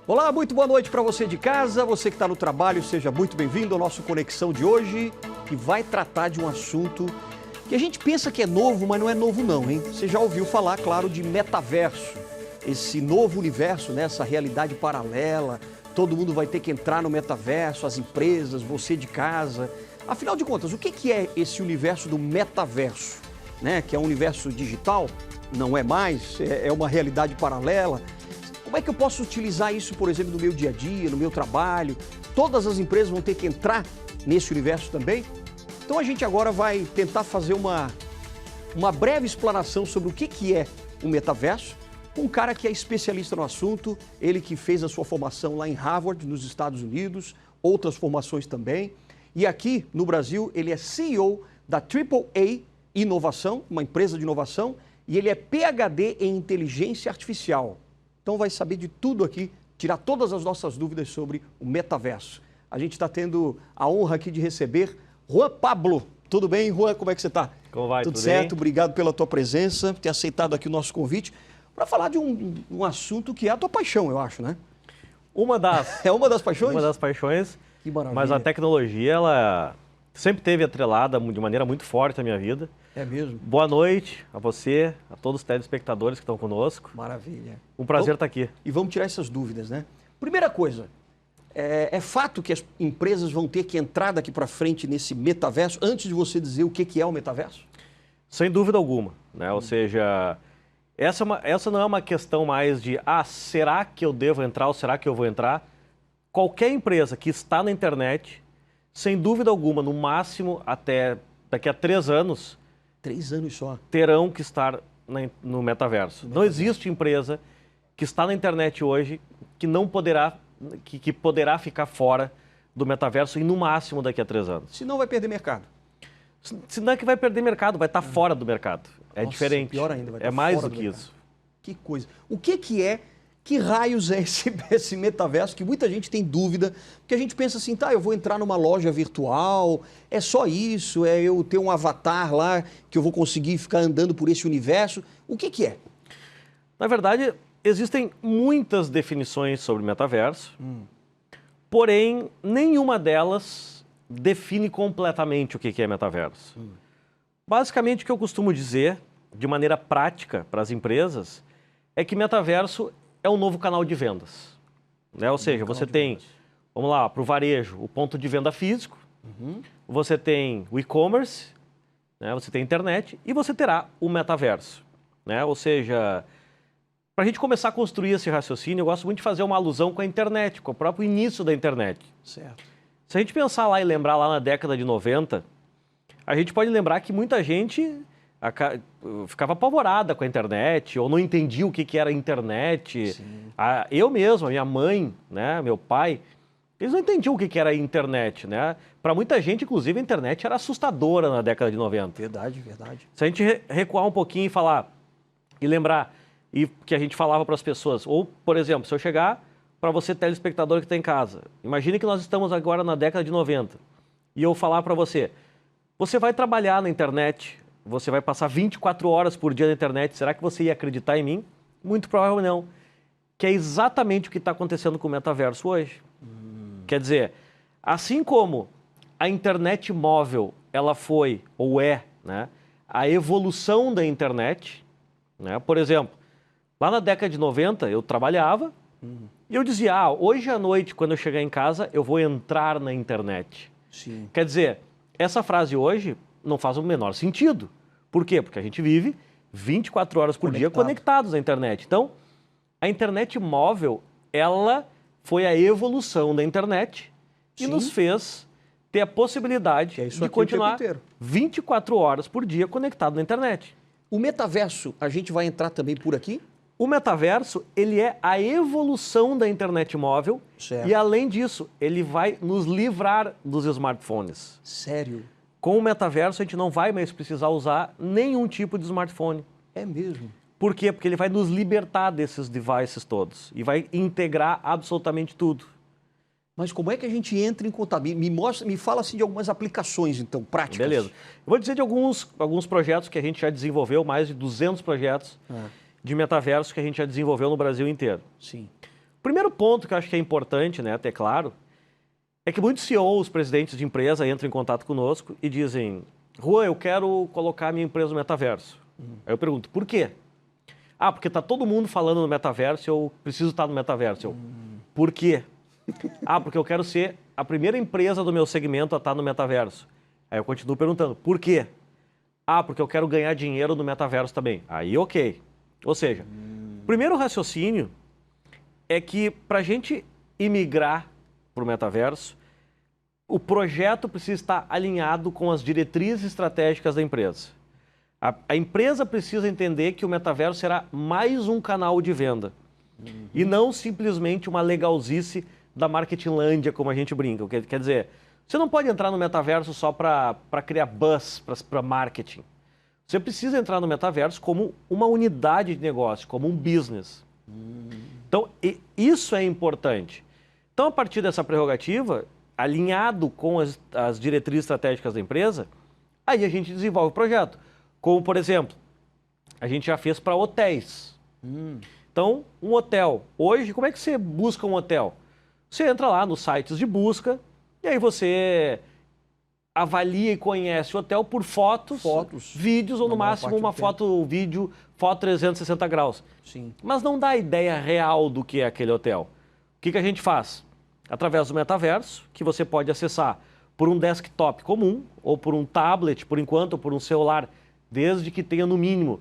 Olá, muito boa noite para você de casa, você que está no trabalho, seja muito bem-vindo ao nosso Conexão de hoje, que vai tratar de um assunto que a gente pensa que é novo, mas não é novo não, hein? Você já ouviu falar, claro, de metaverso, esse novo universo, né? Essa realidade paralela, todo mundo vai ter que entrar no metaverso, as empresas, você de casa. Afinal de contas, o que é esse universo do metaverso, né? Que é um universo digital? Não é mais, é uma realidade paralela. Como é que eu posso utilizar isso, por exemplo, no meu dia a dia, no meu trabalho? Todas as empresas vão ter que entrar nesse universo também? Então a gente agora vai tentar fazer uma breve explanação sobre o que é o metaverso, com um cara que é especialista no assunto, ele que fez a sua formação lá em Harvard, nos Estados Unidos, outras formações também. E aqui no Brasil, ele é CEO da AAA Inovação, uma empresa de inovação, e ele é PhD em inteligência artificial. Então vai saber de tudo aqui, tirar todas as nossas dúvidas sobre o metaverso. A gente está tendo a honra aqui de receber Juan Pablo. Tudo bem, Juan? Como é que você está? Como vai? Tudo certo? Bem? Obrigado pela tua presença, ter aceitado aqui o nosso convite para falar de um assunto que é a tua paixão, eu acho, né? É uma das paixões? Uma das paixões. Que maravilha. Mas a tecnologia, ela sempre esteve atrelada de maneira muito forte à minha vida. É mesmo? Boa noite a você, a todos os telespectadores que estão conosco. Maravilha. Um prazer estar aqui. E vamos tirar essas dúvidas, né? Primeira coisa, é fato que as empresas vão ter que entrar daqui para frente nesse metaverso, antes de você dizer o que é o metaverso? Sem dúvida alguma, né? Ou seja, essa não é uma questão mais de, será que eu devo entrar ou será que eu vou entrar? Qualquer empresa que está na internet, sem dúvida alguma, no máximo até daqui a 3 anos... 3 anos só. Terão que estar no metaverso. Não existe empresa que está na internet hoje que não poderá, que poderá ficar fora do metaverso e no máximo daqui a 3 anos. Senão vai perder mercado. Se não é que vai perder mercado, vai estar fora do mercado. É diferente. Pior ainda, vai estar é mais fora do que mercado. isso. Que coisa. O que raios é esse metaverso que muita gente tem dúvida, porque a gente pensa assim, eu vou entrar numa loja virtual, é só isso, é eu ter um avatar lá que eu vou conseguir ficar andando por esse universo. O que é? Na verdade, existem muitas definições sobre metaverso, porém, nenhuma delas define completamente o que é metaverso. Basicamente, o que eu costumo dizer, de maneira prática para as empresas, é que metaverso é um novo canal de vendas, né? Ou seja, você tem, vamos lá, para o varejo, o ponto de venda físico, você tem o e-commerce, né? Você tem a internet e você terá o metaverso, né? Ou seja, para a gente começar a construir esse raciocínio, eu gosto muito de fazer uma alusão com a internet, com o próprio início da internet. Certo. Se a gente pensar lá e lembrar lá na década de 90, a gente pode lembrar que muita gente ficava apavorada com a internet, ou não entendia o que era a internet. Eu mesmo, a minha mãe, né, meu pai, eles não entendiam o que era a internet, né? Para muita gente, inclusive, a internet era assustadora na década de 90. Verdade, verdade. Se a gente recuar um pouquinho e falar, e lembrar, e que a gente falava para as pessoas, ou, por exemplo, se eu chegar para você, telespectador que está em casa, imagine que nós estamos agora na década de 90, e eu falar para você, você vai trabalhar na internet, você vai passar 24 horas por dia na internet, será que você ia acreditar em mim? Muito provável não. Que é exatamente o que está acontecendo com o metaverso hoje. Quer dizer, assim como a internet móvel, ela foi, ou é, né, a evolução da internet, né? Por exemplo, lá na década de 90 eu trabalhava e eu dizia, hoje à noite, quando eu chegar em casa, eu vou entrar na internet. Sim. Quer dizer, essa frase hoje não faz o menor sentido. Por quê? Porque a gente vive 24 horas por dia conectados à internet. Então, a internet móvel, ela foi a evolução da internet e nos fez ter a possibilidade de continuar 24 horas por dia conectado na internet. O metaverso, a gente vai entrar também por aqui? O metaverso, ele é a evolução da internet móvel. Certo. E, além disso, ele vai nos livrar dos smartphones. Sério? Com o metaverso, a gente não vai mais precisar usar nenhum tipo de smartphone. É mesmo? Por quê? Porque ele vai nos libertar desses devices todos e vai integrar absolutamente tudo. Mas como é que a gente entra em contato? Me fala assim de algumas aplicações, então, práticas. Beleza. Eu vou dizer de alguns projetos que a gente já desenvolveu, mais de 200 projetos de metaverso que a gente já desenvolveu no Brasil inteiro. Sim. primeiro ponto que eu acho que é importante, né, ter claro, é que muitos CEOs, presidentes de empresa, entram em contato conosco e dizem: Juan, eu quero colocar minha empresa no metaverso. Aí eu pergunto, por quê? Ah, porque está todo mundo falando no metaverso, eu preciso estar no metaverso. Por quê? Ah, porque eu quero ser a primeira empresa do meu segmento a estar no metaverso. Aí eu continuo perguntando, por quê? Ah, porque eu quero ganhar dinheiro no metaverso também. Aí, ok. Ou seja, o primeiro raciocínio é que para a gente imigrar para o metaverso, o projeto precisa estar alinhado com as diretrizes estratégicas da empresa. A empresa precisa entender que o metaverso será mais um canal de venda e não simplesmente uma legalzice da Marketinglândia, como a gente brinca. Quer dizer, você não pode entrar no metaverso só para criar buzz, para marketing. Você precisa entrar no metaverso como uma unidade de negócio, como um business. Então, isso é importante. Então, a partir dessa prerrogativa, alinhado com as diretrizes estratégicas da empresa, aí a gente desenvolve o projeto. Como, por exemplo, a gente já fez para hotéis. Então, um hotel. Hoje, como é que você busca um hotel? Você entra lá nos sites de busca e aí você avalia e conhece o hotel por fotos, vídeos ou no máximo uma foto 360 graus. Sim. Mas não dá a ideia real do que é aquele hotel. O que a gente faz? Através do metaverso, que você pode acessar por um desktop comum, ou por um tablet, por enquanto, ou por um celular, desde que tenha no mínimo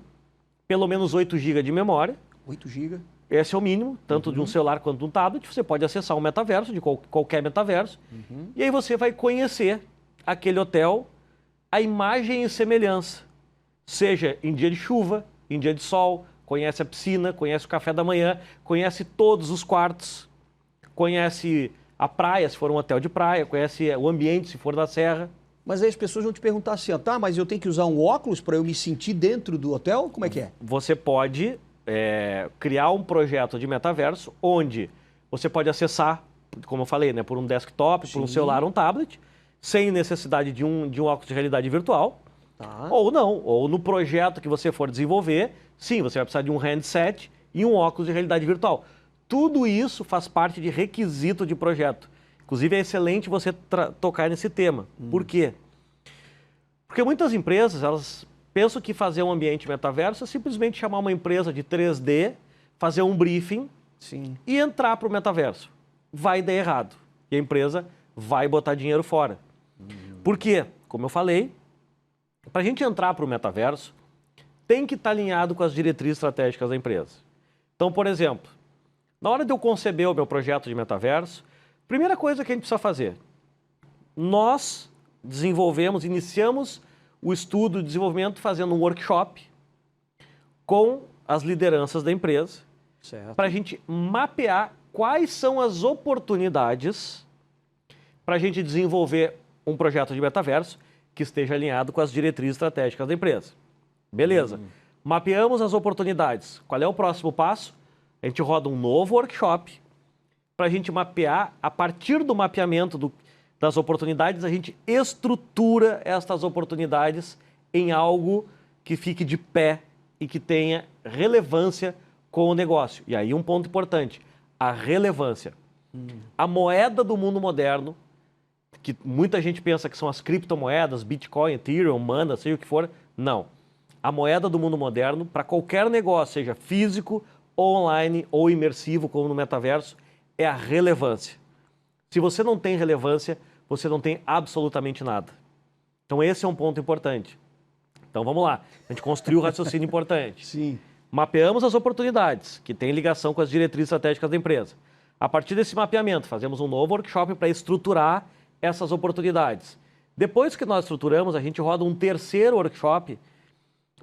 pelo menos 8 GB de memória. 8 GB. Esse é o mínimo, tanto de um celular quanto de um tablet. Você pode acessar um metaverso, de qualquer metaverso, e aí você vai conhecer aquele hotel, a imagem e semelhança. Seja em dia de chuva, em dia de sol, conhece a piscina, conhece o café da manhã, conhece todos os quartos, conhece a praia, se for um hotel de praia, conhece o ambiente, se for da serra. Mas aí as pessoas vão te perguntar assim, tá, mas eu tenho que usar um óculos para eu me sentir dentro do hotel? Como é que é? Você pode criar um projeto de metaverso onde você pode acessar, como eu falei, né, por um desktop, por um celular, um tablet, sem necessidade de um óculos de realidade virtual. Tá. Ou não, ou no projeto que você for desenvolver, sim, você vai precisar de um handset e um óculos de realidade virtual. Tudo isso faz parte de requisito de projeto. Inclusive, é excelente você tocar nesse tema. Por quê? Porque muitas empresas, elas pensam que fazer um ambiente metaverso é simplesmente chamar uma empresa de 3D, fazer um briefing e entrar para o metaverso. Vai dar errado. E a empresa vai botar dinheiro fora. Por quê? Como eu falei, para a gente entrar para o metaverso, tem que estar alinhado com as diretrizes estratégicas da empresa. Então, por exemplo, na hora de eu conceber o meu projeto de metaverso, primeira coisa que a gente precisa fazer, nós iniciamos o estudo e desenvolvimento fazendo um workshop com as lideranças da empresa, para a gente mapear quais são as oportunidades para a gente desenvolver um projeto de metaverso que esteja alinhado com as diretrizes estratégicas da empresa. Beleza. Mapeamos as oportunidades. Qual é o próximo passo? A gente roda um novo workshop para a gente mapear, a partir do mapeamento das oportunidades, a gente estrutura estas oportunidades em algo que fique de pé e que tenha relevância com o negócio. E aí um ponto importante, a relevância. A moeda do mundo moderno, que muita gente pensa que são as criptomoedas, Bitcoin, Ethereum, Mana, seja o que for, não. A moeda do mundo moderno, para qualquer negócio, seja físico, ou online, ou imersivo, como no metaverso, é a relevância. Se você não tem relevância, você não tem absolutamente nada. Então esse é um ponto importante. Então vamos lá, a gente construiu o raciocínio importante. Sim. Mapeamos as oportunidades, que têm ligação com as diretrizes estratégicas da empresa. A partir desse mapeamento, fazemos um novo workshop para estruturar essas oportunidades. Depois que nós estruturamos, a gente roda um terceiro workshop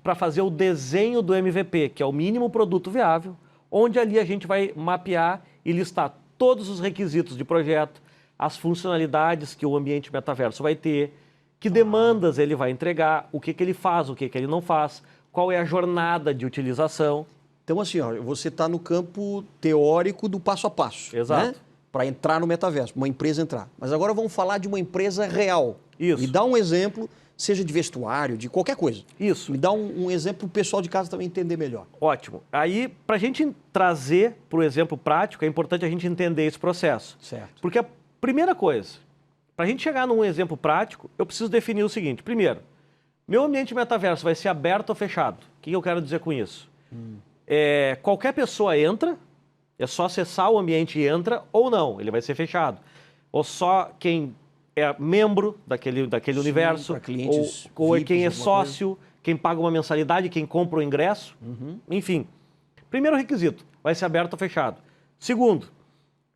para fazer o desenho do MVP, que é o mínimo produto viável, onde ali a gente vai mapear e listar todos os requisitos de projeto, as funcionalidades que o ambiente metaverso vai ter, que demandas ele vai entregar, o que ele faz, o que ele não faz, qual é a jornada de utilização. Então, assim, ó, você está no campo teórico do passo a passo. Exato. Né? Para entrar no metaverso, uma empresa entrar. Mas agora vamos falar de uma empresa real. Isso. Me dá um exemplo. seja de vestuário, de qualquer coisa. Isso. Me dá um exemplo para o pessoal de casa também entender melhor. Ótimo. Aí, para a gente trazer para o exemplo prático, é importante a gente entender esse processo. Certo. Porque a primeira coisa, para a gente chegar num exemplo prático, eu preciso definir o seguinte. Primeiro, meu ambiente metaverso vai ser aberto ou fechado? O que eu quero dizer com isso? Qualquer pessoa entra, é só acessar o ambiente e entra, ou não, ele vai ser fechado. Ou só quem é membro daquele universo, clientes ou é VIPs, quem é alguma sócio, quem paga uma mensalidade, quem compra o ingresso. Enfim, primeiro requisito, vai ser aberto ou fechado. Segundo,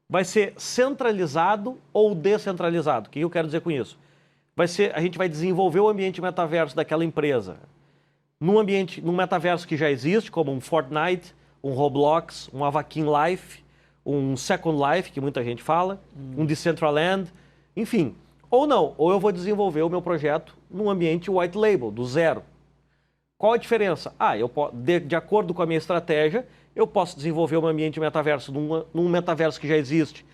vai ser centralizado ou descentralizado. O que eu quero dizer com isso? A gente vai desenvolver o ambiente metaverso daquela empresa num metaverso que já existe, como um Fortnite, um Roblox, um Avakin Life, um Second Life, que muita gente fala, um Decentraland, enfim. Ou não, ou eu vou desenvolver o meu projeto num ambiente white label, do zero. Qual a diferença? De acordo com a minha estratégia, eu posso desenvolver um ambiente metaverso num metaverso que já existe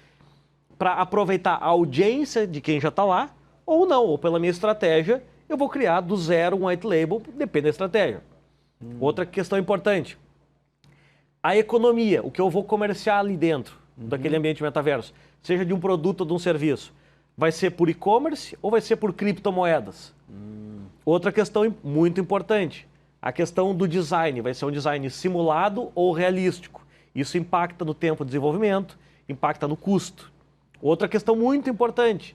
para aproveitar a audiência de quem já está lá, ou não, ou pela minha estratégia, eu vou criar do zero um white label, depende da estratégia. Outra questão importante, a economia, o que eu vou comerciar ali dentro daquele ambiente metaverso, seja de um produto ou de um serviço, vai ser por e-commerce ou vai ser por criptomoedas? Outra questão muito importante, a questão do design, vai ser um design simulado ou realístico. Isso impacta no tempo de desenvolvimento, impacta no custo. Outra questão muito importante,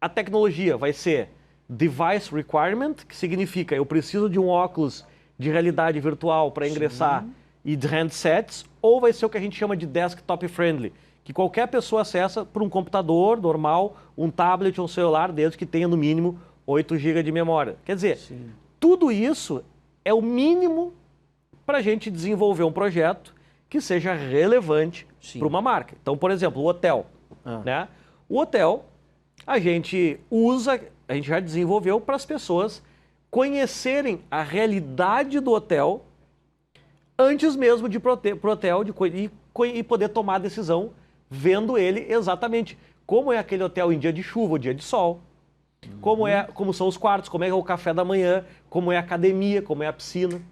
a tecnologia vai ser device requirement, que significa eu preciso de um óculos de realidade virtual para ingressar e de handsets, ou vai ser o que a gente chama de desktop friendly, que qualquer pessoa acessa por um computador normal, um tablet ou um celular, desde que tenha no mínimo 8 GB de memória. Quer dizer, tudo isso é o mínimo para a gente desenvolver um projeto que seja relevante para uma marca. Então, por exemplo, o hotel. Né? O hotel, a gente já desenvolveu para as pessoas conhecerem a realidade do hotel antes mesmo de ir para o hotel e poder tomar a decisão vendo ele exatamente como é aquele hotel em dia de chuva ou dia de sol, como são os quartos, como é o café da manhã, como é a academia, como é a piscina.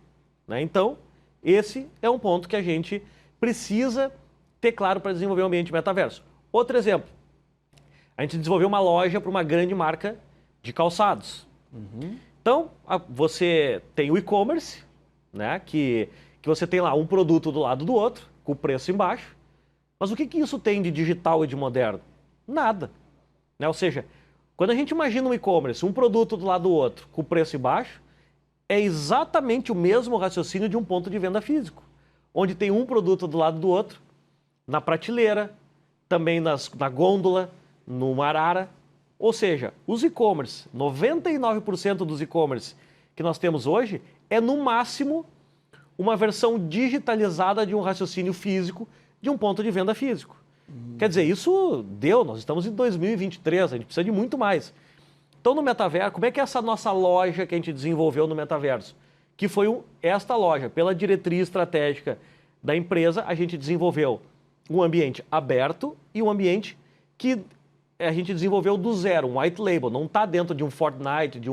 Né? Então, esse é um ponto que a gente precisa ter claro para desenvolver um ambiente metaverso. Outro exemplo, a gente desenvolveu uma loja para uma grande marca de calçados. Então, você tem o e-commerce, né, que você tem lá um produto do lado do outro, com o preço embaixo. Mas o que isso tem de digital e de moderno? Nada. Né? Ou seja, quando a gente imagina um e-commerce, um produto do lado do outro, com o preço embaixo, é exatamente o mesmo raciocínio de um ponto de venda físico, onde tem um produto do lado do outro, na prateleira, também na gôndola, no arara. Ou seja, os e-commerce, 99% dos e-commerce que nós temos hoje é no máximo uma versão digitalizada de um raciocínio físico de um ponto de venda físico. Quer dizer, isso nós estamos em 2023, a gente precisa de muito mais. Então no metaverso, como é que é essa nossa loja que a gente desenvolveu no metaverso? Que foi esta loja, pela diretoria estratégica da empresa, a gente desenvolveu um ambiente aberto e um ambiente que a gente desenvolveu do zero, um white label, não está dentro de um Fortnite, de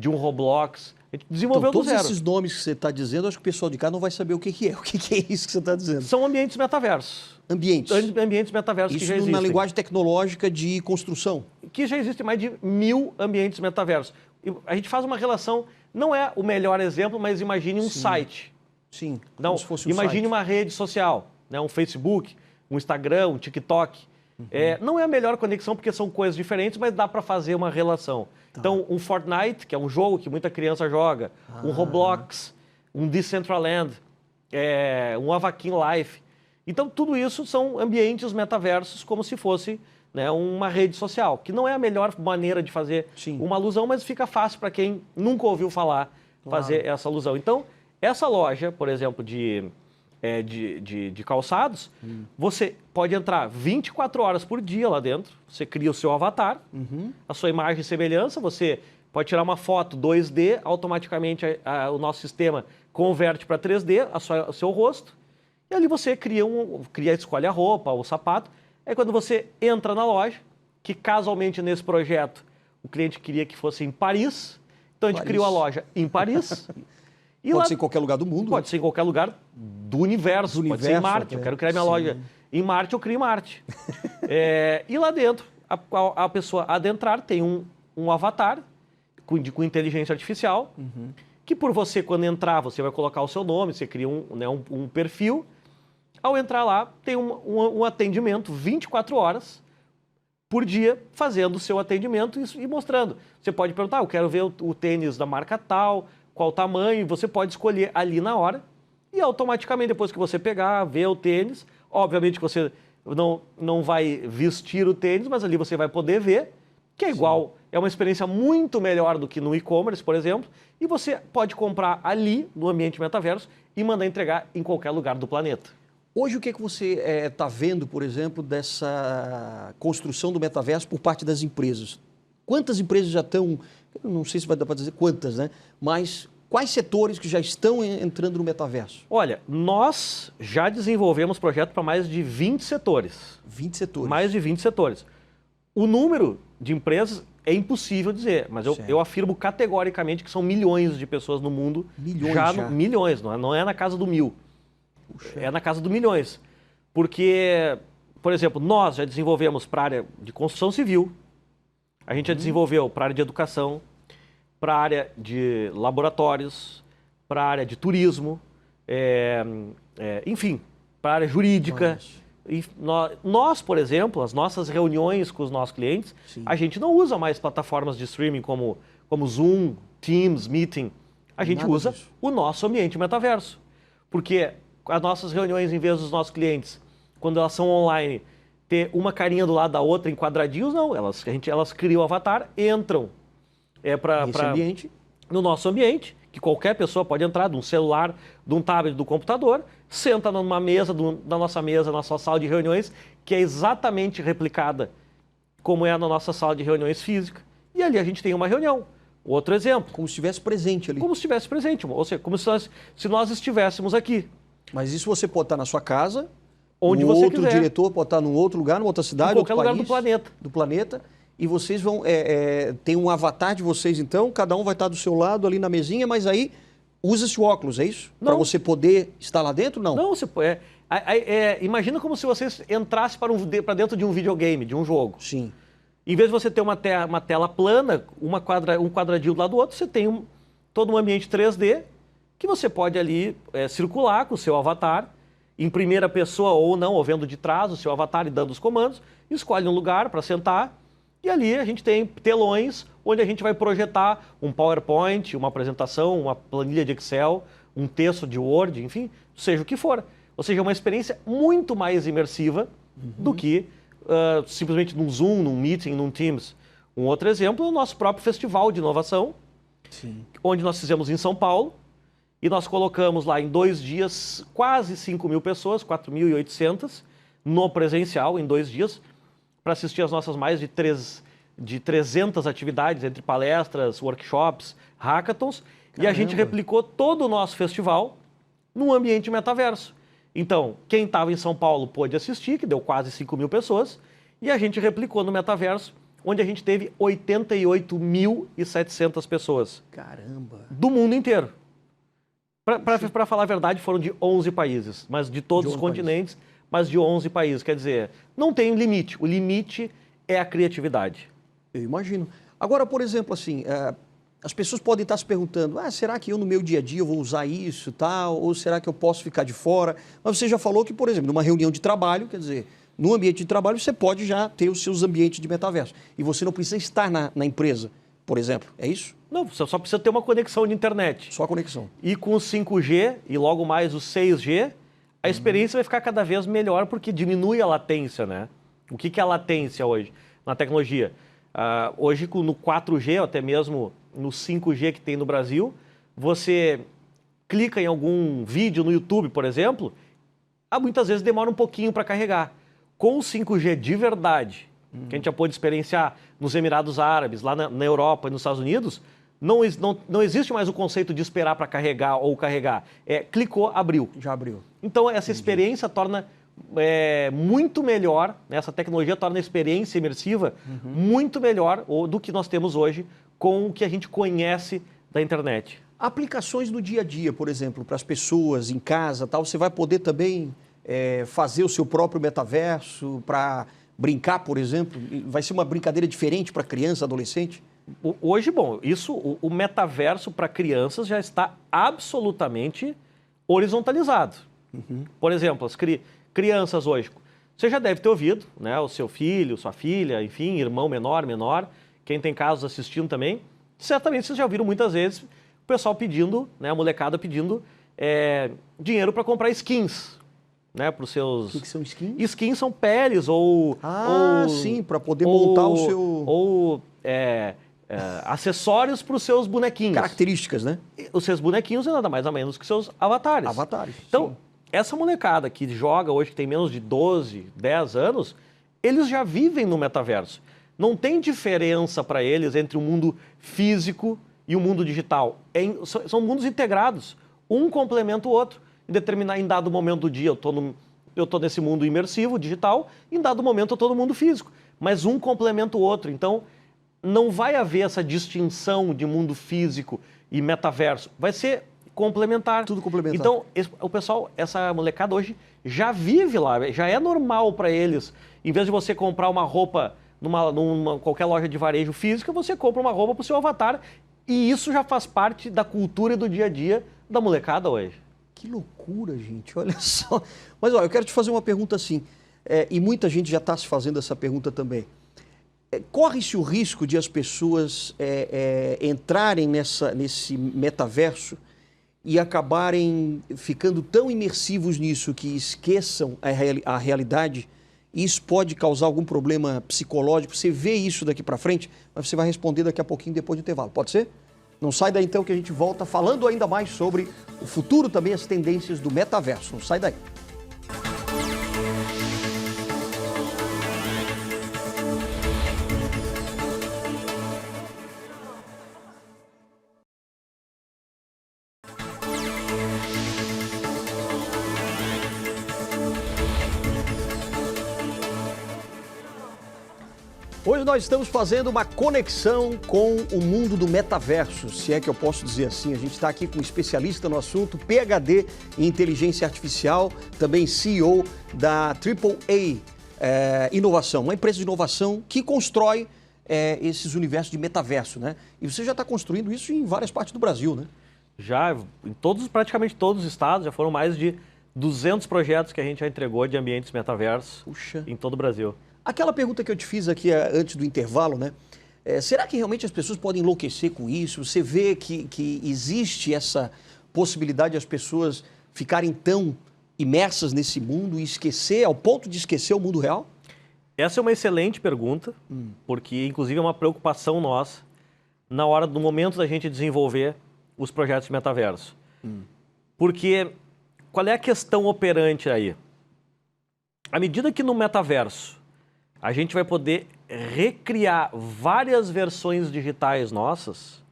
um Roblox. A gente desenvolveu então, do zero. Todos esses nomes que você está dizendo, acho que o pessoal de cá não vai saber o que é. O que é isso que você está dizendo? São ambientes metaversos. Ambientes metaversos que já existem. Isso na linguagem tecnológica de construção. Que já existem mais de 1000 ambientes metaversos. E a gente faz uma relação, não é o melhor exemplo, mas imagine um site. Sim, não, se fosse um imagine site. Uma rede social, né? Um Facebook, um Instagram, um TikTok. Não é a melhor conexão porque são coisas diferentes, mas dá para fazer uma relação. Então, um Fortnite, que é um jogo que muita criança joga, um Roblox, um Decentraland, um Avakin Life. Então, tudo isso são ambientes metaversos como se fosse, né, uma rede social, que não é a melhor maneira de fazer uma alusão, mas fica fácil para quem nunca ouviu falar fazer essa alusão. Então, essa loja, por exemplo, de calçados, você pode entrar 24 horas por dia lá dentro, você cria o seu avatar, a sua imagem e semelhança, você pode tirar uma foto 2D, automaticamente o nosso sistema converte para 3D o seu rosto, e ali você escolhe a roupa, o sapato. Aí quando você entra na loja, que casualmente nesse projeto o cliente queria que fosse em Paris, então a gente Paris. criou a loja em Paris. E Pode lá, ser em qualquer lugar do mundo. pode ser em qualquer lugar do universo, pode ser em Marte. até. Eu quero criar minha Sim. loja em Marte, eu crio em Marte. E lá dentro, a pessoa adentrar tem um avatar com inteligência artificial, que por você, quando entrar, você vai colocar o seu nome, você cria um perfil. Ao entrar lá, tem um atendimento 24 horas por dia, fazendo o seu atendimento e mostrando. Você pode perguntar, eu quero ver o tênis da marca tal, qual o tamanho, e você pode escolher ali na hora. E automaticamente, depois que você pegar, ver o tênis, obviamente que você não vai vestir o tênis, mas ali você vai poder ver, que é igual, é uma experiência muito melhor do que no e-commerce, por exemplo, e você pode comprar ali, no ambiente metaverso, e mandar entregar em qualquer lugar do planeta. Hoje, o que é que você está vendo, por exemplo, dessa construção do metaverso por parte das empresas? Quantas empresas já estão, não sei se vai dar para dizer quantas, né? Mas quais setores que já estão entrando no metaverso? Olha, nós já desenvolvemos projeto para mais de 20 setores. 20 setores. Mais de 20 setores. O número de empresas é impossível dizer, mas eu afirmo categoricamente que são milhões de pessoas no mundo. Milhões já? Milhões, não é na casa do 1000. Puxa. É na casa do milhões. Porque, por exemplo, nós já desenvolvemos para a área de construção civil, a gente já desenvolveu para a área de educação, para a área de laboratórios, para a área de turismo, enfim, para a área jurídica. E nós, por exemplo, as nossas reuniões com os nossos clientes, a gente não usa mais plataformas de streaming como Zoom, Teams, Meeting. A gente usa o nosso ambiente metaverso. Porque as nossas reuniões, em vez dos nossos clientes, quando elas são online, ter uma carinha do lado da outra em quadradinhos, não. Elas criam o avatar, entram no nosso ambiente, que qualquer pessoa pode entrar, de um celular, de um tablet, do computador, senta numa mesa, na nossa sala de reuniões, que é exatamente replicada como é na nossa sala de reuniões física. E ali a gente tem uma reunião. Outro exemplo. Como se estivesse presente ali. Como se estivesse presente, ou seja, como se nós estivéssemos aqui. Mas isso você pode estar na sua casa, onde você outro quiser. Diretor pode estar num outro lugar, numa outra cidade, em qualquer outro lugar país, do planeta. E vocês vão tem um avatar de vocês, então, cada um vai estar do seu lado ali na mesinha, mas aí usa-se o óculos, é isso? Para você poder estar lá dentro, não? Não, imagina como se você entrasse para dentro de um videogame, de um jogo. Sim. Em vez de você ter uma tela plana, um quadradinho do lado do outro, você tem todo um ambiente 3D que você pode ali circular com o seu avatar, em primeira pessoa ou não, ou vendo de trás o seu avatar e dando os comandos, escolhe um lugar para sentar, e ali a gente tem telões onde a gente vai projetar um PowerPoint, uma apresentação, uma planilha de Excel, um texto de Word, enfim, seja o que for. Ou seja, é uma experiência muito mais imersiva do que simplesmente num Zoom, num Meeting, num Teams. Um outro exemplo é o nosso próprio festival de inovação, onde nós fizemos em São Paulo, e nós colocamos lá em 2 dias quase 5.000 pessoas, 4.800, no presencial, em 2 dias, para assistir às nossas mais de 300 atividades, entre palestras, workshops, hackathons. Caramba. E a gente replicou todo o nosso festival num ambiente metaverso. Então, quem estava em São Paulo pôde assistir, que deu quase 5.000 pessoas, e a gente replicou no metaverso, onde a gente teve 88.700 pessoas. Caramba! Do mundo inteiro. Para falar a verdade, foram de 11 países, mas de todos os continentes, mas de 11 países. Quer dizer, não tem limite. O limite é a criatividade. Eu imagino. Agora, por exemplo, assim, as pessoas podem estar se perguntando, será que eu no meu dia a dia eu vou usar isso e tal? Ou será que eu posso ficar de fora? Mas você já falou que, por exemplo, numa reunião de trabalho, quer dizer, no ambiente de trabalho você pode já ter os seus ambientes de metaverso. E você não precisa estar na empresa, por exemplo. É isso? Não, você só precisa ter uma conexão de internet. Só a conexão. E com o 5G e logo mais o 6G, a experiência vai ficar cada vez melhor porque diminui a latência, né? O que é a latência hoje na tecnologia? Hoje no 4G, ou até mesmo no 5G que tem no Brasil, você clica em algum vídeo no YouTube, por exemplo, muitas vezes demora um pouquinho para carregar. Com o 5G de verdade, que a gente já pôde experienciar nos Emirados Árabes, lá na Europa e nos Estados Unidos, não existe mais o conceito de esperar para carregar ou carregar. Clicou, abriu. Já abriu. Então, essa experiência torna muito melhor, né? Essa tecnologia torna a experiência imersiva muito melhor do que nós temos hoje com o que a gente conhece da internet. Aplicações no dia a dia, por exemplo, para as pessoas em casa, tal, você vai poder também fazer o seu próprio metaverso para brincar, por exemplo? Vai ser uma brincadeira diferente para criança, adolescente? Hoje, bom, o metaverso para crianças já está absolutamente horizontalizado. Por exemplo, as crianças hoje, você já deve ter ouvido, né? O seu filho, sua filha, enfim, irmão menor, quem tem casos assistindo também, certamente vocês já ouviram muitas vezes o pessoal pedindo, né? A molecada pedindo dinheiro para comprar skins, né? Para os seus... O que são skins? Skins são peles ou... sim, para poder montar o seu... Ou acessórios para os seus bonequinhos. Características, né? Os seus bonequinhos é nada mais ou menos que seus avatares. Avatares. Então, sim. Essa molecada que joga hoje, que tem menos de 12, 10 anos, eles já vivem no metaverso. Não tem diferença para eles entre o mundo físico e o mundo digital. São mundos integrados. Um complementa o outro. Em dado momento do dia, eu tô nesse mundo imersivo, digital, em dado momento eu estou no mundo físico. Mas um complementa o outro. Então, não vai haver essa distinção de mundo físico e metaverso. Vai ser complementar. Tudo complementar. Então, o pessoal, essa molecada hoje já vive lá, já é normal para eles. Em vez de você comprar uma roupa numa qualquer loja de varejo física, você compra uma roupa para o seu avatar. E isso já faz parte da cultura e do dia a dia da molecada hoje. Que loucura, gente, olha só. Mas olha, eu quero te fazer uma pergunta assim, e muita gente já está se fazendo essa pergunta também. Corre-se o risco de as pessoas entrarem nesse metaverso e acabarem ficando tão imersivos nisso que esqueçam a realidade? E isso pode causar algum problema psicológico? Você vê isso daqui para frente, mas você vai responder daqui a pouquinho, depois do intervalo. Pode ser? Não sai daí então que a gente volta falando ainda mais sobre o futuro, também as tendências do metaverso. Não sai daí. Hoje nós estamos fazendo uma conexão com o mundo do metaverso, se é que eu posso dizer assim. A gente está aqui com um especialista no assunto, PhD em inteligência artificial, também CEO da AAA Inovação, uma empresa de inovação que constrói esses universos de metaverso, né? E você já está construindo isso em várias partes do Brasil, né? Já, praticamente todos os estados, já foram mais de 200 projetos que a gente já entregou de ambientes metaverso em todo o Brasil. Aquela pergunta que eu te fiz aqui antes do intervalo, né? Será que realmente as pessoas podem enlouquecer com isso? Você vê que existe essa possibilidade de as pessoas ficarem tão imersas nesse mundo e esquecer, ao ponto de esquecer o mundo real? Essa é uma excelente pergunta, porque inclusive é uma preocupação nossa no momento da gente desenvolver os projetos de metaverso. Porque qual é a questão operante aí? À medida que no metaverso a gente vai poder recriar várias versões digitais nossas,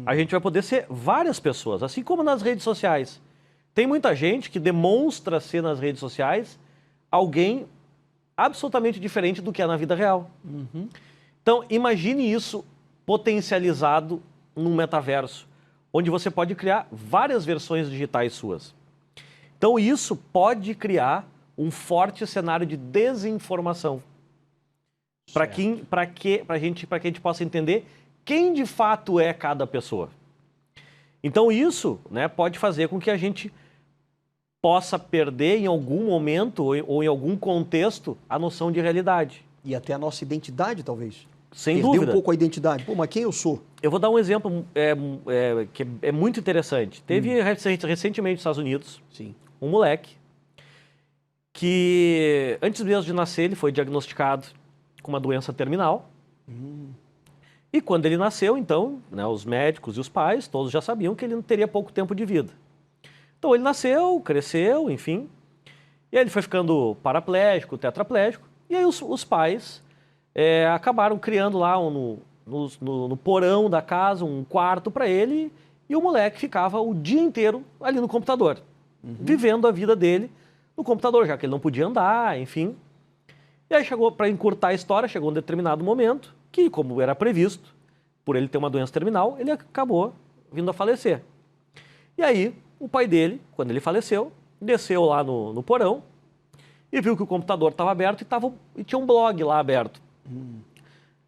a gente vai poder ser várias pessoas, assim como nas redes sociais. Tem muita gente que demonstra ser nas redes sociais alguém absolutamente diferente do que é na vida real. Então, imagine isso potencializado num metaverso, onde você pode criar várias versões digitais suas. Então, isso pode criar um forte cenário de desinformação para que a gente possa entender quem de fato é cada pessoa. Então isso, né, pode fazer com que a gente possa perder em algum momento ou em algum contexto a noção de realidade. E até a nossa identidade, talvez. Sem Perder dúvida. um pouco a identidade. Pô, mas quem eu sou? Eu vou dar um exemplo que é muito interessante. Teve recentemente nos Estados Unidos um moleque que, antes mesmo de nascer, ele foi diagnosticado com uma doença terminal. E quando ele nasceu, então, né, os médicos e os pais, todos já sabiam que ele não teria pouco tempo de vida. Então ele nasceu, cresceu, enfim. E aí ele foi ficando paraplégico, tetraplégico. E aí os pais acabaram criando lá no porão da casa um quarto para ele. E o moleque ficava o dia inteiro ali no computador, vivendo a vida dele, no computador, já que ele não podia andar, enfim. E aí chegou, para encurtar a história, chegou um determinado momento que, como era previsto, por ele ter uma doença terminal, ele acabou vindo a falecer. E aí, o pai dele, quando ele faleceu, desceu lá no porão e viu que o computador estava aberto e tinha um blog lá aberto.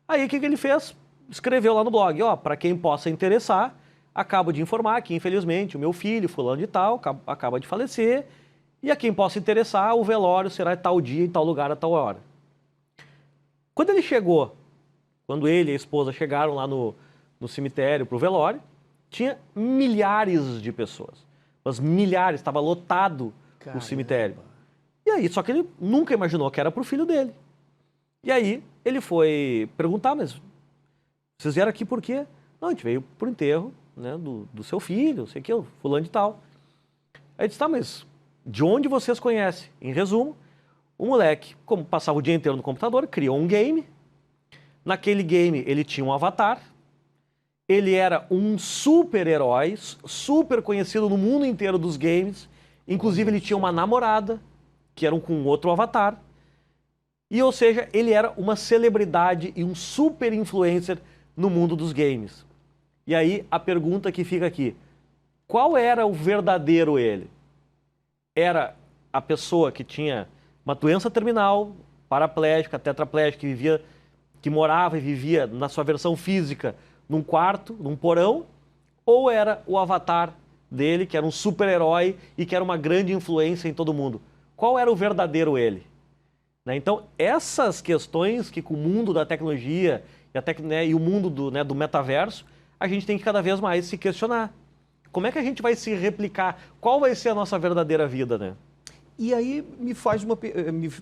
Aí, o que ele fez? Escreveu lá no blog, ó, para quem possa interessar, acabo de informar que, infelizmente, o meu filho, fulano de tal, acaba de falecer, e a quem possa interessar, o velório será tal dia, em tal lugar, a tal hora. Quando ele chegou, quando ele e a esposa chegaram lá no cemitério para o velório, tinha milhares de pessoas. Mas milhares, estava lotado o cemitério. E aí, só que ele nunca imaginou que era para o filho dele. E aí, ele foi perguntar, mas vocês vieram aqui por quê? Não, a gente veio por enterro, né, do seu filho, não sei o que, o fulano de tal. Aí disse, tá, mas de onde vocês conhecem? Em resumo, o moleque, como passava o dia inteiro no computador, criou um game. Naquele game ele tinha um avatar. Ele era um super-herói, super conhecido no mundo inteiro dos games. Inclusive ele tinha uma namorada, que era com outro avatar. E, ou seja, ele era uma celebridade e um super influencer no mundo dos games. E aí a pergunta que fica aqui, qual era o verdadeiro ele? Era a pessoa que tinha uma doença terminal, paraplégica, tetraplégica, que morava e vivia na sua versão física num quarto, num porão, ou era o avatar dele, que era um super-herói e que era uma grande influência em todo mundo? Qual era o verdadeiro ele? Né? Então, essas questões que com o mundo da tecnologia e o mundo do metaverso, a gente tem que cada vez mais se questionar. Como é que a gente vai se replicar? Qual vai ser a nossa verdadeira vida, né? E aí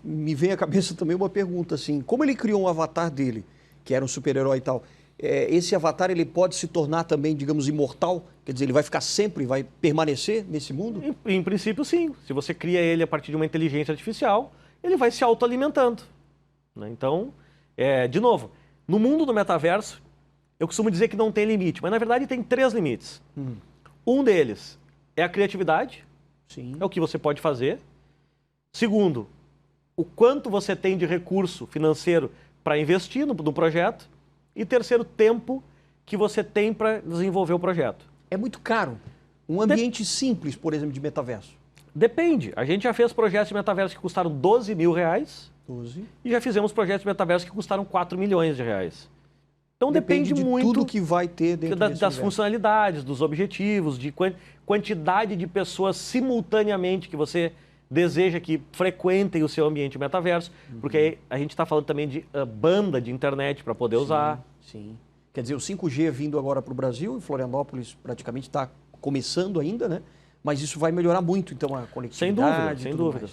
me vem à cabeça também uma pergunta assim, como ele criou um avatar dele, que era um super-herói e tal, esse avatar ele pode se tornar também, digamos, imortal? Quer dizer, ele vai ficar sempre, vai permanecer nesse mundo? Em princípio, sim. Se você cria ele a partir de uma inteligência artificial, ele vai se autoalimentando. Né? Então, de novo, no mundo do metaverso, eu costumo dizer que não tem limite, mas na verdade tem 3 limites. Um deles é a criatividade, Sim. é o que você pode fazer. Segundo, o quanto você tem de recurso financeiro para investir no projeto. E terceiro, tempo que você tem para desenvolver o projeto. É muito caro. Um ambiente simples, por exemplo, de metaverso. Depende. A gente já fez projetos de metaverso que custaram R$12 mil. 12. E já fizemos projetos de metaverso que custaram R$4 milhões. Então depende de muito tudo que vai ter dentro das funcionalidades, dos objetivos, de quantidade de pessoas simultaneamente que você deseja que frequentem o seu ambiente metaverso, porque aí a gente está falando também de banda de internet para poder usar. Sim. Quer dizer, o 5G vindo agora para o Brasil, em Florianópolis praticamente está começando ainda, né? Mas isso vai melhorar muito, então, a conectividade. Sem dúvida.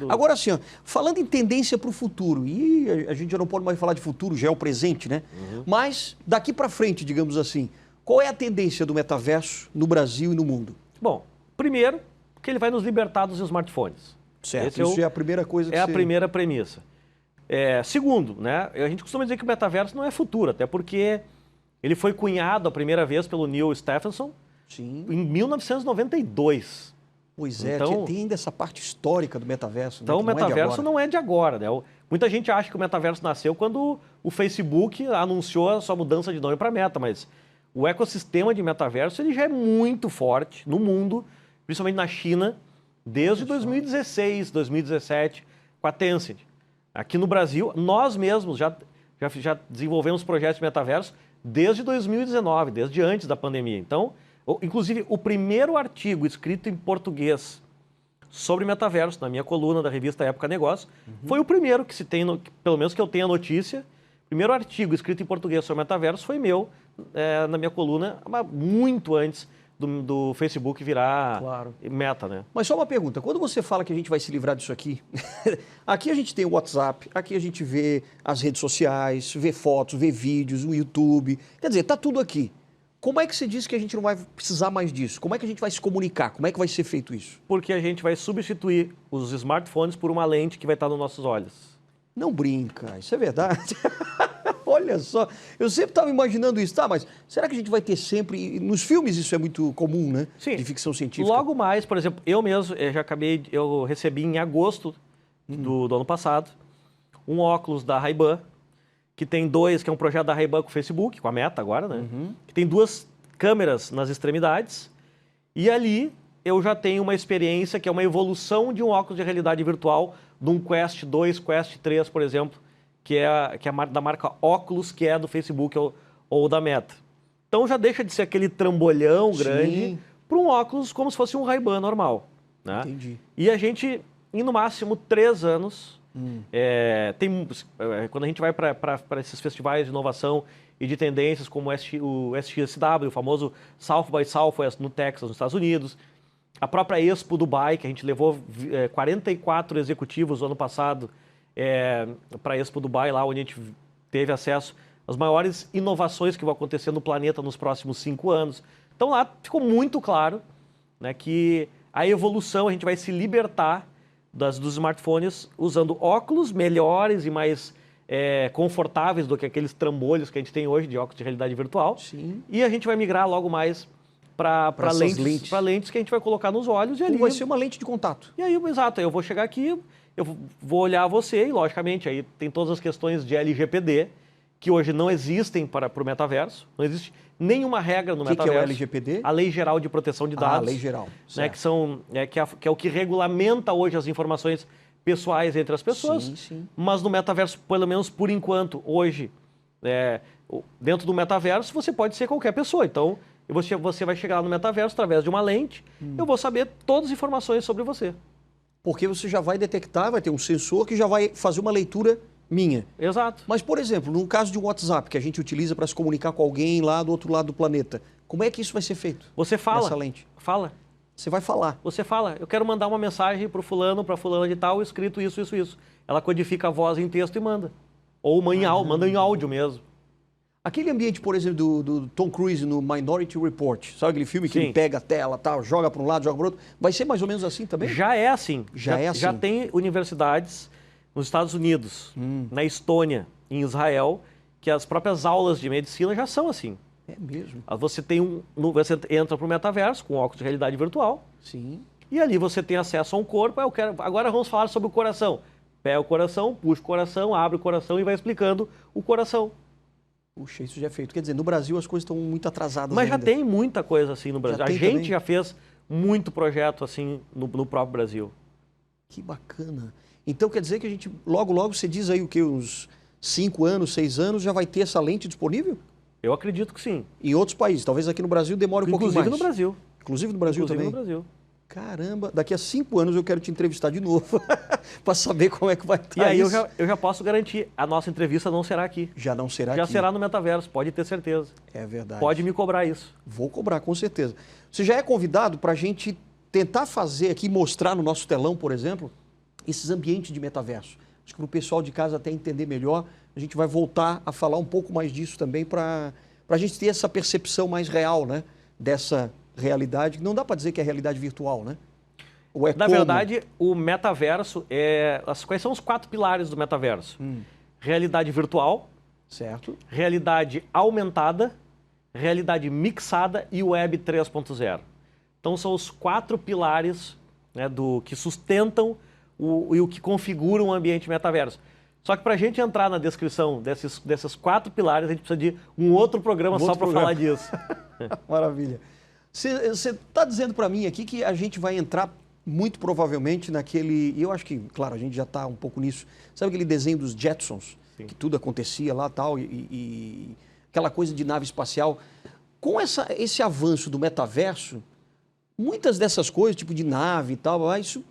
Agora, assim, ó, falando em tendência para o futuro, e a gente já não pode mais falar de futuro, já é o presente, né? Mas daqui para frente, digamos assim, qual é a tendência do metaverso no Brasil e no mundo? Bom, primeiro, que ele vai nos libertar dos smartphones. Certo, isso é a primeira coisa que a primeira premissa. Segundo, né, a gente costuma dizer que o metaverso não é futuro, até porque ele foi cunhado a primeira vez pelo Neil Stephenson em 1992. Pois é, então, tem ainda essa parte histórica do metaverso. Então, né, o metaverso não é de agora. Né? Muita gente acha que o metaverso nasceu quando o Facebook anunciou a sua mudança de nome para Meta, mas o ecossistema de metaverso ele já é muito forte no mundo, principalmente na China, desde 2016, 2017, com a Tencent. Aqui no Brasil, nós mesmos já desenvolvemos projetos de metaverso desde 2019, desde antes da pandemia. Então, inclusive, o primeiro artigo escrito em português sobre metaverso, na minha coluna da revista Época Negócio, foi o primeiro que se tem, pelo menos que eu tenha notícia, o primeiro artigo escrito em português sobre metaverso foi meu, na minha coluna, muito antes do Facebook virar Meta, né? Mas só uma pergunta, quando você fala que a gente vai se livrar disso aqui, aqui a gente tem o WhatsApp, aqui a gente vê as redes sociais, vê fotos, vê vídeos, o YouTube, quer dizer, tá tudo aqui. Como é que você diz que a gente não vai precisar mais disso? Como é que a gente vai se comunicar? Como é que vai ser feito isso? Porque a gente vai substituir os smartphones por uma lente que vai estar nos nossos olhos. Não brinca, isso é verdade. Olha só, eu sempre estava imaginando isso, tá, mas será que a gente vai ter sempre... Nos filmes isso é muito comum, né? Sim. De ficção científica. Logo mais, por exemplo, eu mesmo eu recebi em agosto do ano passado um óculos da Ray-Ban, que tem que é um projeto da Ray-Ban com o Facebook, com a Meta agora, né? Que tem 2 câmeras nas extremidades, e ali eu já tenho uma experiência que é uma evolução de um óculos de realidade virtual, de um Quest 2, Quest 3, por exemplo, que é da marca Oculus, que é do Facebook ou da Meta. Então já deixa de ser aquele trambolhão grande para um óculos como se fosse um Ray-Ban normal. Né? Entendi. E a gente, em no máximo 3 anos, quando a gente vai para esses festivais de inovação e de tendências como o SXSW, o famoso South by Southwest no Texas, nos Estados Unidos, a própria Expo Dubai, que a gente levou 44 executivos no ano passado para a Expo Dubai, lá onde a gente teve acesso às maiores inovações que vão acontecer no planeta nos próximos 5 anos. Então lá ficou muito claro, né, que a evolução, a gente vai se libertar dos smartphones usando óculos melhores e mais confortáveis do que aqueles trambolhos que a gente tem hoje de óculos de realidade virtual. Sim. E a gente vai migrar logo mais para lentes que a gente vai colocar nos olhos e ali... Vai ser uma lente de contato. E aí, exato, eu vou chegar aqui, eu vou olhar você e, logicamente, aí tem todas as questões de LGPD, que hoje não existem para o metaverso. Não existe nenhuma regra no metaverso. O que é o LGPD? A Lei Geral de Proteção de Dados. A Lei Geral. Né, que é o que regulamenta hoje as informações pessoais entre as pessoas. Sim, sim. Mas no metaverso, pelo menos por enquanto, hoje, dentro do metaverso, você pode ser qualquer pessoa. Então, você vai chegar lá no metaverso através de uma lente, eu vou saber todas as informações sobre você. Porque você já vai detectar, vai ter um sensor que já vai fazer uma leitura minha. Exato. Mas, por exemplo, num caso de um WhatsApp, que a gente utiliza para se comunicar com alguém lá do outro lado do planeta, como é que isso vai ser feito? Você fala. Nessa lente? Fala. Você vai falar. Você fala, eu quero mandar uma mensagem para fulana de tal, escrito isso. Ela codifica a voz em texto e manda. Ou manda em áudio mesmo. Aquele ambiente, por exemplo, do Tom Cruise no Minority Report, sabe aquele filme que Sim. ele pega a tela, tal, joga para um lado, joga para o outro? Vai ser mais ou menos assim também? Já é assim. Já é assim. Já tem universidades nos Estados Unidos, na Estônia, em Israel, que as próprias aulas de medicina já são assim. É mesmo? Você entra para o metaverso com óculos de realidade virtual. Sim. E ali você tem acesso a um corpo. Agora vamos falar sobre o coração. Pega o coração, puxa o coração, abre o coração e vai explicando o coração. Puxa, isso já é feito. Quer dizer, no Brasil as coisas estão muito atrasadas Mas ainda. já tem muita coisa assim no Brasil. A gente também? já fez muito projeto assim no próprio Brasil. Que bacana. Então quer dizer que a gente, logo, você diz aí o que, uns 5 anos, 6 anos, já vai ter essa lente disponível? Eu acredito que sim. Em outros países. Talvez aqui no Brasil demore um pouquinho mais. Inclusive no Brasil. Inclusive no Brasil também? No Brasil. Caramba, daqui a 5 anos eu quero te entrevistar de novo para saber como é que vai estar E aí isso. eu já posso garantir, a nossa entrevista não será aqui. Já não será Já aqui. será no metaverso, pode ter certeza. É verdade. Pode me cobrar isso. Vou cobrar, com certeza. Você já é convidado para a gente tentar fazer aqui, mostrar no nosso telão, por exemplo, esses ambientes de metaverso. Acho que para o pessoal de casa até entender melhor, a gente vai voltar a falar um pouco mais disso também para a gente ter essa percepção mais real, né, dessa realidade. Não dá para dizer que é realidade virtual, né? Ou é Na como? verdade, o metaverso quais são os 4 pilares do metaverso? Realidade virtual, Certo. realidade aumentada, realidade mixada e Web 3.0. Então são os 4 pilares, né, que sustentam o que configura um ambiente metaverso. Só que para a gente entrar na descrição desses 4 pilares, a gente precisa de um outro programa só para falar disso. Maravilha. Você está dizendo para mim aqui que a gente vai entrar muito provavelmente naquele... E eu acho que, claro, a gente já está um pouco nisso. Sabe aquele desenho dos Jetsons? Sim. Que tudo acontecia lá tal, e aquela coisa de nave espacial. Com esse avanço do metaverso, muitas dessas coisas, tipo de nave e tal, isso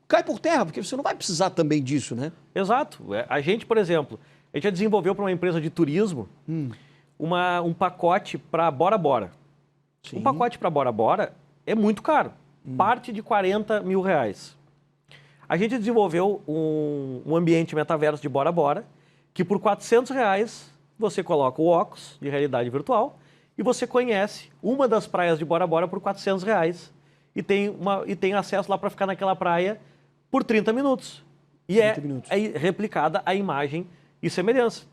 cai por terra, porque você não vai precisar também disso, né? Exato. A gente, por exemplo, a gente já desenvolveu para uma empresa de turismo um pacote para Bora Bora. Sim. Um pacote para Bora Bora é muito caro. Parte de R$40 mil. A gente desenvolveu um ambiente metaverso de Bora Bora, que por R$400 você coloca o óculos de realidade virtual e você conhece uma das praias de Bora Bora por R$400 e tem acesso lá para ficar naquela praia por 30 minutos. E 30 minutos. é replicada a imagem e semelhança.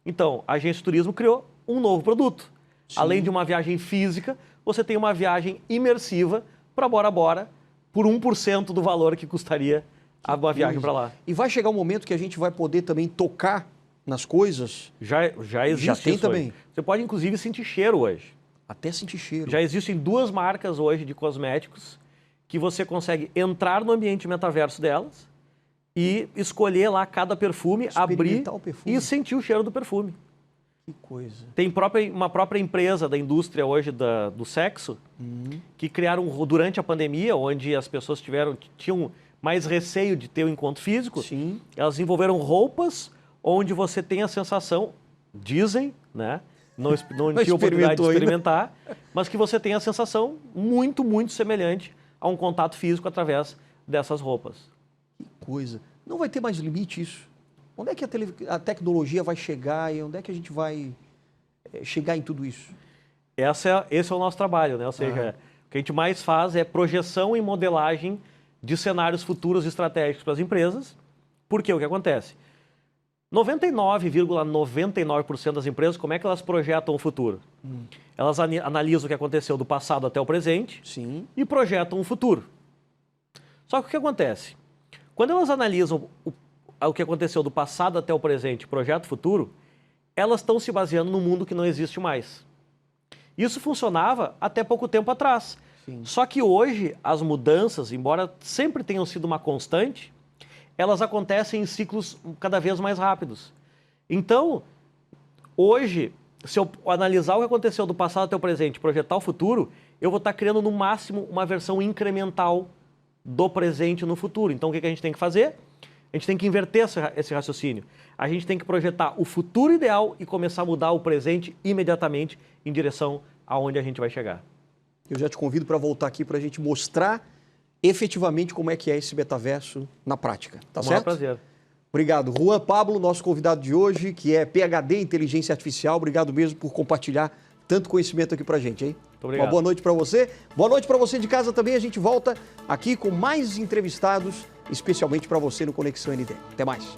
Então, a agência de turismo criou um novo produto. Sim. Além de uma viagem física, você tem uma viagem imersiva para Bora Bora por 1% do valor que custaria uma viagem para lá. E vai chegar um momento que a gente vai poder também tocar nas coisas? Já existe Já tem isso também. hoje. Você pode, inclusive, sentir cheiro hoje. Até sentir cheiro. Já existem 2 marcas hoje de cosméticos que você consegue entrar no ambiente metaverso delas e escolher lá cada perfume, abrir Experimentar o perfume. e sentir o cheiro do perfume. Que coisa. Tem uma própria empresa da indústria hoje do sexo que criaram durante a pandemia, onde as pessoas tinham mais receio de ter o encontro físico. Sim. Elas desenvolveram roupas onde você tem a sensação, dizem, né? Não tive a oportunidade de experimentar, mas que você tem a sensação muito, muito semelhante a um contato físico através dessas roupas. Que coisa. Não vai ter mais limite isso? Onde é que a tecnologia vai chegar e onde é que a gente vai chegar em tudo isso? Esse é o nosso trabalho, né? Ou seja, o que a gente mais faz é projeção e modelagem de cenários futuros estratégicos para as empresas. Porque o que acontece? 99,99% das empresas, como é que elas projetam o futuro? Elas analisam o que aconteceu do passado até o presente. Sim. E projetam o futuro. Só que o que acontece? Quando elas analisam o que aconteceu do passado até o presente e projetam o futuro, elas estão se baseando num mundo que não existe mais. Isso funcionava até pouco tempo atrás. Sim. Só que hoje as mudanças, embora sempre tenham sido uma constante, elas acontecem em ciclos cada vez mais rápidos. Então, hoje, se eu analisar o que aconteceu do passado até o presente e projetar o futuro, eu vou estar criando no máximo uma versão incremental do presente no futuro. Então, o que a gente tem que fazer? A gente tem que inverter esse raciocínio. A gente tem que projetar o futuro ideal e começar a mudar o presente imediatamente em direção aonde a gente vai chegar. Eu já te convido para voltar aqui para a gente mostrar efetivamente como é que é esse metaverso na prática. Tá certo? Um prazer. Obrigado. Juan Pablo, nosso convidado de hoje, que é PhD em Inteligência Artificial. Obrigado mesmo por compartilhar tanto conhecimento aqui para a gente, hein? Muito obrigado. Uma boa noite para você. Boa noite para você de casa também. A gente volta aqui com mais entrevistados, especialmente para você no Conexão ND. Até mais.